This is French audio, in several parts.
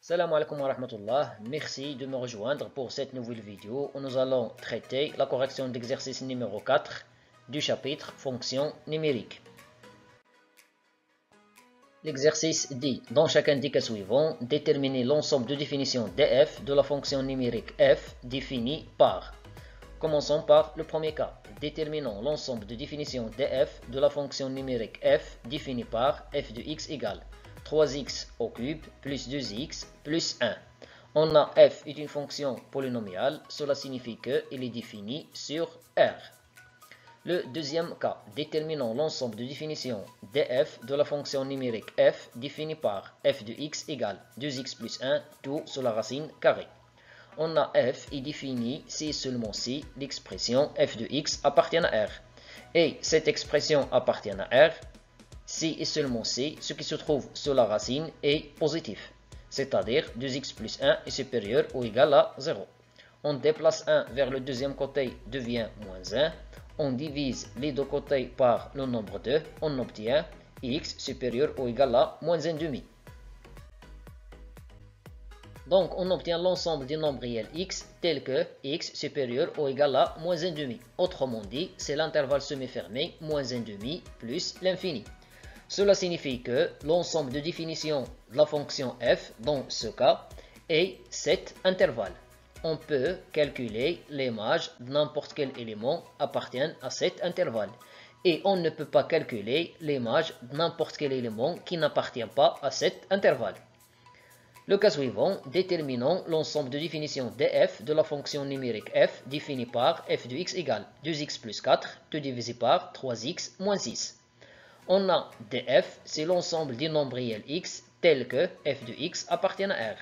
Salam alaikum wa rahmatullah, merci de me rejoindre pour cette nouvelle vidéo où nous allons traiter la correction d'exercice numéro 4 du chapitre Fonctions numériques. L'exercice dit, dans chacun des cas suivants, déterminer l'ensemble de définitions df de la fonction numérique f définie par. Commençons par le premier cas. Déterminons l'ensemble de définitions df de la fonction numérique f définie par f de x égale 3x au cube plus 2x plus 1. On a f est une fonction polynomiale, cela signifie qu'il est défini sur R. Le deuxième cas, déterminons l'ensemble de définitions df de la fonction numérique f définie par f de x égale 2x plus 1 tout sur la racine carrée. On a f est défini si et seulement si l'expression f de x appartient à R. Et cette expression appartient à R si et seulement si ce qui se trouve sur la racine est positif, c'est-à-dire 2x plus 1 est supérieur ou égal à 0. On déplace 1 vers le deuxième côté, devient moins 1. On divise les deux côtés par le nombre 2, on obtient x supérieur ou égal à moins 1,5. Donc on obtient l'ensemble des nombres réels x tel que x supérieur ou égal à moins 1,5. Autrement dit, c'est l'intervalle semi-fermé moins 1,5 plus l'infini. Cela signifie que l'ensemble de définition de la fonction f dans ce cas est cet intervalle. On peut calculer l'image de n'importe quel élément appartenant à cet intervalle. Et on ne peut pas calculer l'image de n'importe quel élément qui n'appartient pas à cet intervalle. Le cas suivant, déterminons l'ensemble de définition df de la fonction numérique f définie par f de x égale 2x plus 4 tout divisé par 3x moins 6. On a df, c'est l'ensemble des nombres réels x tels que f de x appartient à R.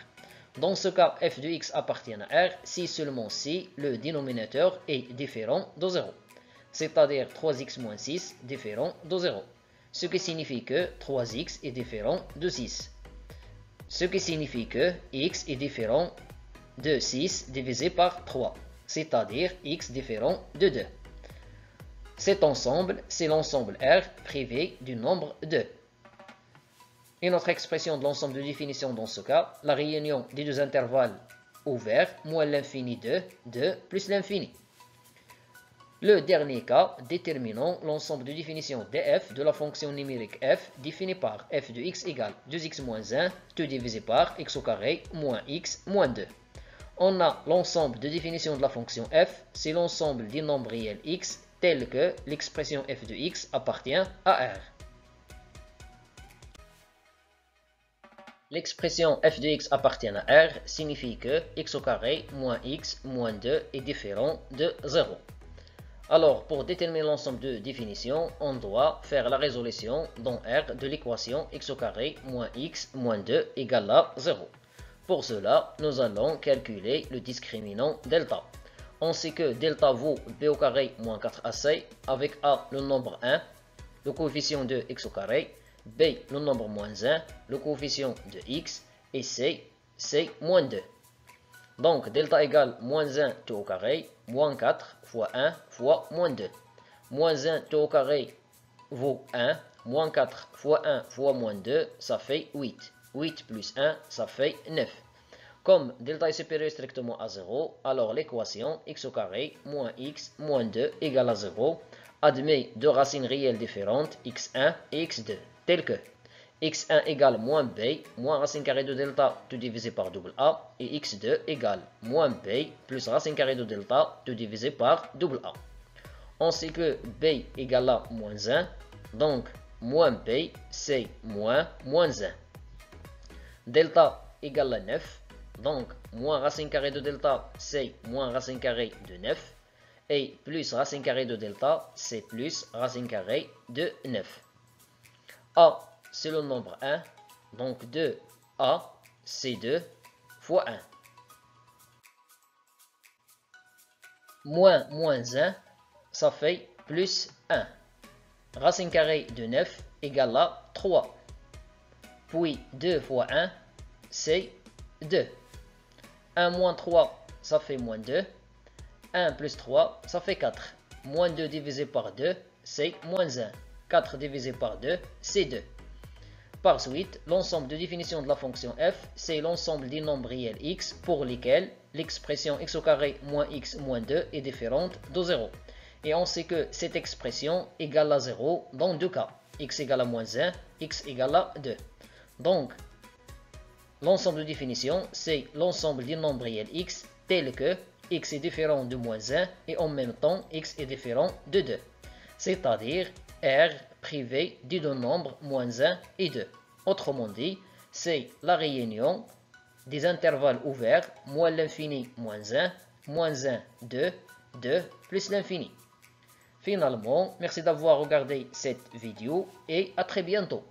Dans ce cas, f de x appartient à R si seulement si le dénominateur est différent de 0, c'est-à-dire 3x moins 6 différent de 0, ce qui signifie que 3x est différent de 6, ce qui signifie que x est différent de 6 divisé par 3, c'est-à-dire x différent de 2. Cet ensemble, c'est l'ensemble R privé du nombre 2. Et notre expression de l'ensemble de définition dans ce cas, la réunion des deux intervalles ouverts, moins l'infini de 2 plus l'infini. Le dernier cas, déterminons l'ensemble de définition df de la fonction numérique f définie par f de x égale 2x moins 1 tout divisé par x au carré moins x moins 2. On a l'ensemble de définition de la fonction f, c'est l'ensemble des nombres réels x tel que l'expression f de x appartient à R. L'expression f de x appartient à R signifie que x au carré moins x moins 2 est différent de 0. Alors, pour déterminer l'ensemble de définitions, on doit faire la résolution dans R de l'équation x au carré moins x moins 2 égale à 0. Pour cela, nous allons calculer le discriminant delta. On sait que delta vaut b au carré moins 4ac, avec a le nombre 1, le coefficient de x au carré, b le nombre moins 1, le coefficient de x, et c moins 2. Donc delta égale moins 1 tout au carré, moins 4 fois 1 fois moins 2. Moins 1 tout au carré vaut 1, moins 4 fois 1 fois moins 2, ça fait 8. 8 plus 1, ça fait 9. Comme delta est supérieur strictement à 0, alors l'équation x au carré moins x moins 2 égale à 0 admet deux racines réelles différentes x1 et x2, telles que x1 égale moins b moins racine carrée de delta tout divisé par double a et x2 égale moins b plus racine carrée de delta tout divisé par double a. On sait que b égale à moins 1, donc moins b c'est moins 1. Delta égale à 9. Donc, moins racine carrée de delta, c'est moins racine carrée de 9. Et plus racine carrée de delta, c'est plus racine carrée de 9. A, c'est le nombre 1. Donc, 2A, c'est 2 fois 1. Moins 1, ça fait plus 1. Racine carrée de 9 égale à 3. Puis 2 fois 1, c'est 2. 1 moins 3, ça fait moins 2. 1 plus 3, ça fait 4. Moins 2 divisé par 2, c'est moins 1. 4 divisé par 2, c'est 2. Par suite, l'ensemble de définition de la fonction f, c'est l'ensemble des nombres réels x pour lesquels l'expression x au carré moins x moins 2 est différente de 0. Et on sait que cette expression égale à 0 dans deux cas, x égale à moins 1, x égale à 2. Donc, l'ensemble de définition, c'est l'ensemble des nombres réels x tel que x est différent de moins 1 et en même temps x est différent de 2. C'est-à-dire R privé des deux nombres moins 1 et 2. Autrement dit, c'est la réunion des intervalles ouverts moins l'infini moins 1, moins 1, 2, 2 plus l'infini. Finalement, merci d'avoir regardé cette vidéo et à très bientôt.